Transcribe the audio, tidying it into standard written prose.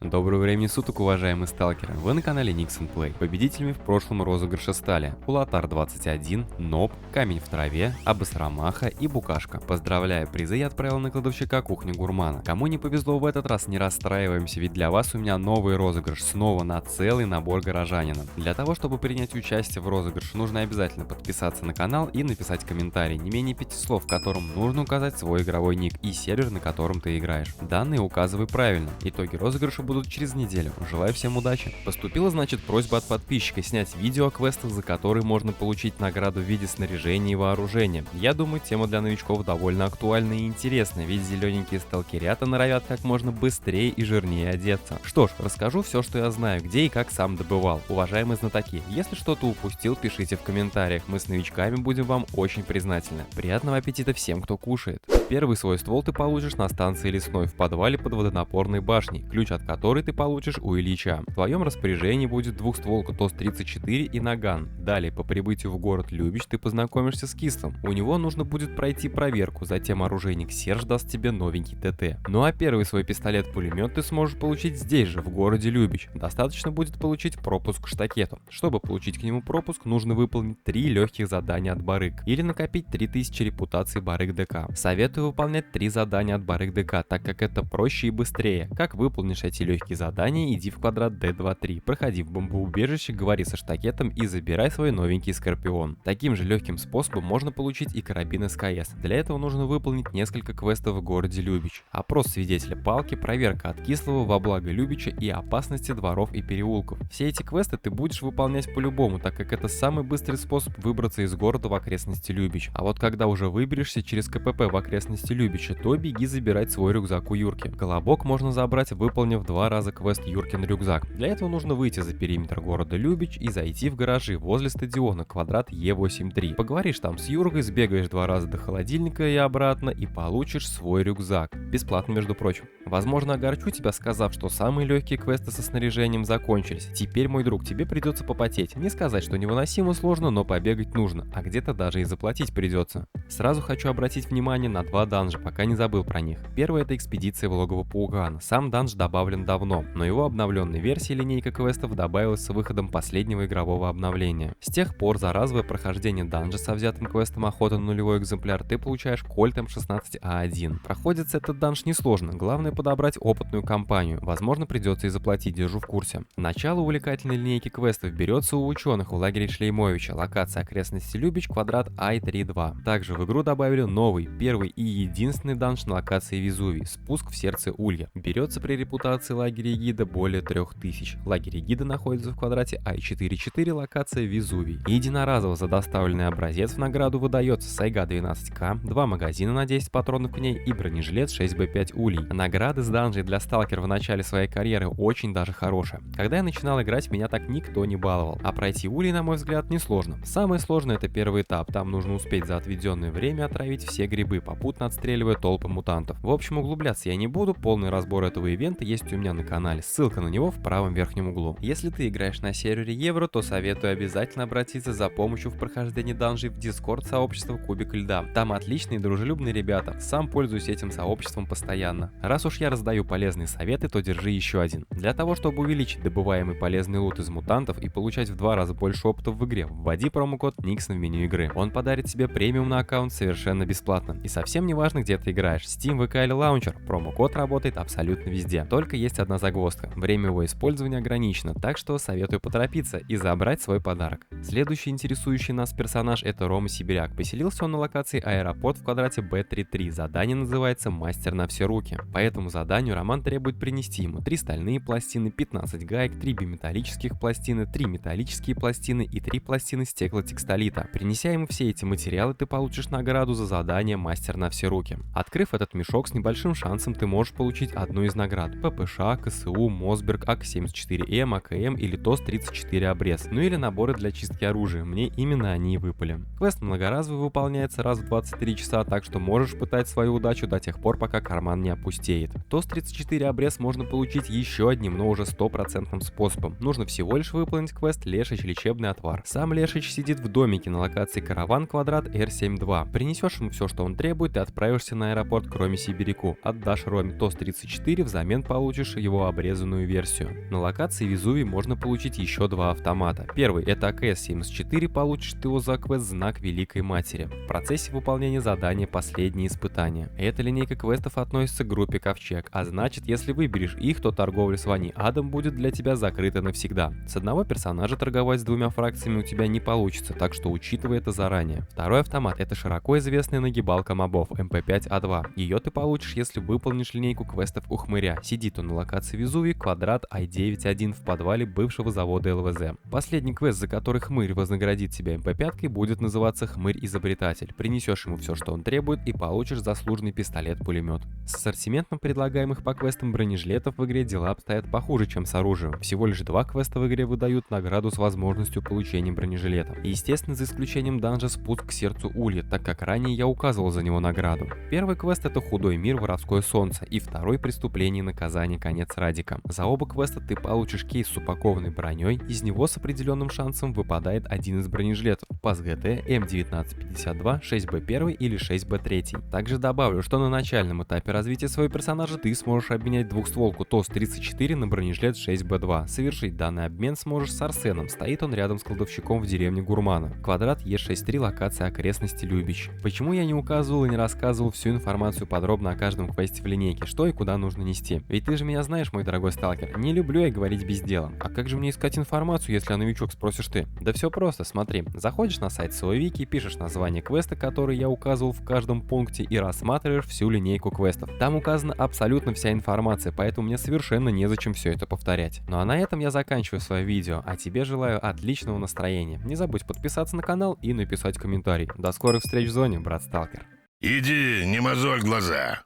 Доброго времени суток, уважаемые сталкеры! Вы на канале Nixon Play. Победителями в прошлом розыгрыше стали Улатар 21, Ноб, Камень в траве, Абасрамаха и Букашка. Поздравляю, призы я отправил на кладовщика кухни гурмана. Кому не повезло в этот раз, не расстраиваемся, ведь для вас у меня новый розыгрыш снова на целый набор горожанина. Для того, чтобы принять участие в розыгрыше, нужно обязательно подписаться на канал и написать комментарий, не менее 5 слов, в котором нужно указать свой игровой ник и сервер, на котором ты играешь. Данные указывай правильно. Итоги розыгрыша будут через неделю. Желаю всем удачи. Поступила, значит, просьба от подписчика снять видео о квестах, за которые можно получить награду в виде снаряжения и вооружения. Я думаю, тема для новичков довольно актуальна и интересна, ведь зелененькие сталкерята норовят как можно быстрее и жирнее одеться. Что ж, расскажу все, что я знаю, где и как сам добывал. Уважаемые знатоки, если что-то упустил, пишите в комментариях, мы с новичками будем вам очень признательны. Приятного аппетита всем, кто кушает. Первый свой ствол ты получишь на станции Лесной в подвале под водонапорной башней, ключ от который ты получишь у Ильича. В твоем распоряжении будет двухстволка ТОС-34 и наган. Далее, по прибытию в город Любич, ты познакомишься с Кислом. У него нужно будет пройти проверку, затем оружейник Серж даст тебе новенький ТТ. Ну а первый свой пистолет-пулемет ты сможешь получить здесь же, в городе Любич. Достаточно будет получить пропуск к штакету. Чтобы получить к нему пропуск, нужно выполнить 3 легких задания от Барыг или накопить 3000 репутации Барыг ДК. Советую выполнять 3 задания от Барыг ДК, так как это проще и быстрее. Как выполнишь эти легкие задания, иди в квадрат D23, проходи в бомбоубежище, говори со штакетом и забирай свой новенький Скорпион. Таким же легким способом можно получить и карабин СКС. Для этого нужно выполнить несколько квестов в городе Любич. Опрос свидетеля палки, проверка от Кислого во благо Любича и опасности дворов и переулков. Все эти квесты ты будешь выполнять по-любому, так как это самый быстрый способ выбраться из города в окрестности Любич. А вот когда уже выберешься через КПП в окрестности Любича, то беги забирать свой рюкзак у Юрки. Колобок можно забрать, выполнив 2 раза квест Юркин рюкзак. Для этого нужно выйти за периметр города Любич и зайти в гаражи возле стадиона, квадрат Е83. Поговоришь там с Юркой, сбегаешь 2 раза до холодильника и обратно и получишь свой рюкзак. Бесплатно, между прочим. Возможно, огорчу тебя, сказав, что самые легкие квесты со снаряжением закончились. Теперь, мой друг, тебе придется попотеть. Не сказать, что невыносимо сложно, но побегать нужно, а где-то даже и заплатить придется. Сразу хочу обратить внимание на 2 данжа, пока не забыл про них. Первый — это экспедиция в логово Паугана. Сам данж добавлен давно, но его обновленной версии линейка квестов добавилась с выходом последнего игрового обновления. С тех пор за разовое прохождение данжа со взятым квестом охота на нулевой экземпляр ты получаешь Кольт М16А1. Проходится этот данж несложно, главное подобрать опытную компанию, возможно придется и заплатить, держу в курсе. Начало увлекательной линейки квестов берется у ученых в лагере Шлеймовича, локация окрестности Любич, квадрат Ай-3-2. Также в игру добавили новый, первый и единственный данж на локации Везувий, спуск в сердце Улья. Берется при репутации лагеря Эгида более 3000. Лагерь Эгида находится в квадрате Ай-4-4, локация Везувий. Единоразово за доставленный образец в награду выдается Сайга 12К, 2 магазина на 10 патронов к ней и бронежилет 6Б5 Улей. Награды с данжей для сталкера в начале своей карьеры очень даже хорошие. Когда я начинал играть, меня так никто не баловал. А пройти Улей, на мой взгляд, несложно. Самое сложное — это первый этап. Там нужно успеть за отведенное время отравить все грибы, попутно отстреливая толпы мутантов. В общем, углубляться я не буду, полный разбор этого ивента есть у меня на канале, ссылка на него в правом верхнем углу. Если ты играешь на сервере Евро, то советую обязательно обратиться за помощью в прохождении данжей в Discord сообщества Кубик Льда. Там отличные и дружелюбные ребята, сам пользуюсь этим сообществом постоянно. Раз уж я раздаю полезные советы, то держи еще один. Для того, чтобы увеличить добываемый полезный лут из мутантов и получать в 2 раза больше опыта в игре, вводи промокод Nixon в меню игры. Он подарит тебе премиум на аккаунт совершенно бесплатно. И совсем не важно, где ты играешь, Steam, ВК или Launcher, промокод работает абсолютно везде. Только есть одна загвоздка. Время его использования ограничено, так что советую поторопиться и забрать свой подарок. Следующий интересующий нас персонаж — это Рома Сибиряк. Поселился он на локации Аэропорт в квадрате Б33. Задание называется «Мастер на все руки». По этому заданию Роман требует принести ему 3 стальные пластины, 15 гаек, 3 биметаллических пластины, 3 металлические пластины и 3 пластины стеклотекстолита. Принеся ему все эти материалы, ты получишь награду за задание «Мастер на все руки». Открыв этот мешок, с небольшим шансом ты можешь получить одну из наград: ППШ, КСУ, Мосберг, АК-74М, АКМ или ТОС-34 обрез, ну или наборы для чистки оружия, мне именно они и выпали. Квест многоразовый, выполняется раз в 23 часа, так что можешь пытать свою удачу до тех пор, пока карман не опустеет. ТОС-34 обрез можно получить еще одним, но уже 100% способом. Нужно всего лишь выполнить квест Лешич лечебный отвар. Сам Лешич сидит в домике на локации Караван, квадрат R72. Принесешь ему все, что он требует, и отправишься на аэропорт к Роме Сибиряку. Отдашь Роме ТОС-34, взамен получишь получишь его обрезанную версию. На локации Везувий можно получить еще два автомата. Первый — это АКС-74, получишь ты его за квест «Знак Великой Матери». В процессе выполнения задания «Последние испытания». Эта линейка квестов относится к группе Ковчег, а значит, если выберешь их, то торговля с Вани Адом будет для тебя закрыта навсегда. С одного персонажа торговать с двумя фракциями у тебя не получится, так что учитывай это заранее. Второй автомат — это широко известная нагибалка мобов МП5А2. Ее ты получишь, если выполнишь линейку квестов у Хмыря. Сидит он на локации Везувий, квадрат I9-1 в подвале бывшего завода ЛВЗ. Последний квест, за который Хмырь вознаградит тебя МП5, будет называться Хмырь-изобретатель. Принесешь ему все, что он требует, и получишь заслуженный пистолет-пулемет. С ассортиментом предлагаемых по квестам бронежилетов в игре дела обстоят похуже, чем с оружием. Всего лишь 2 квеста в игре выдают награду с возможностью получения бронежилета. И, естественно, за исключением данжа «Спуск к сердцу Улья», так как ранее я указывал за него награду. Первый квест — это «Худой мир. Воровское солнце», и второй — «Преступление и наказание. Конец Радика». За оба квеста ты получишь кейс с упакованной броней, из него с определенным шансом выпадает один из бронежилетов — ПАС-ГТ, М1952, 6Б1 или 6Б3. Также добавлю, что на начальном этапе развития своего персонажа ты сможешь обменять двухстволку ТОС-34 на бронежилет 6Б2. Совершить данный обмен сможешь с Арсеном, стоит он рядом с кладовщиком в деревне Гурмана. Квадрат Е63, локация окрестности Любич. Почему я не указывал и не рассказывал всю информацию подробно о каждом квесте в линейке, что и куда нужно нести? Ведь ты же меня знаешь, мой дорогой сталкер, не люблю я говорить без дела. А как же мне искать информацию, если я новичок, спросишь ты? Да все просто, смотри. Заходишь на сайт Силовики, пишешь название квеста, который я указывал в каждом пункте, и рассматриваешь всю линейку квестов. Там указана абсолютно вся информация, поэтому мне совершенно незачем все это повторять. Ну а на этом я заканчиваю свое видео, а тебе желаю отличного настроения. Не забудь подписаться на канал и написать комментарий. До скорых встреч в зоне, брат сталкер. Иди, не мозоль глаза.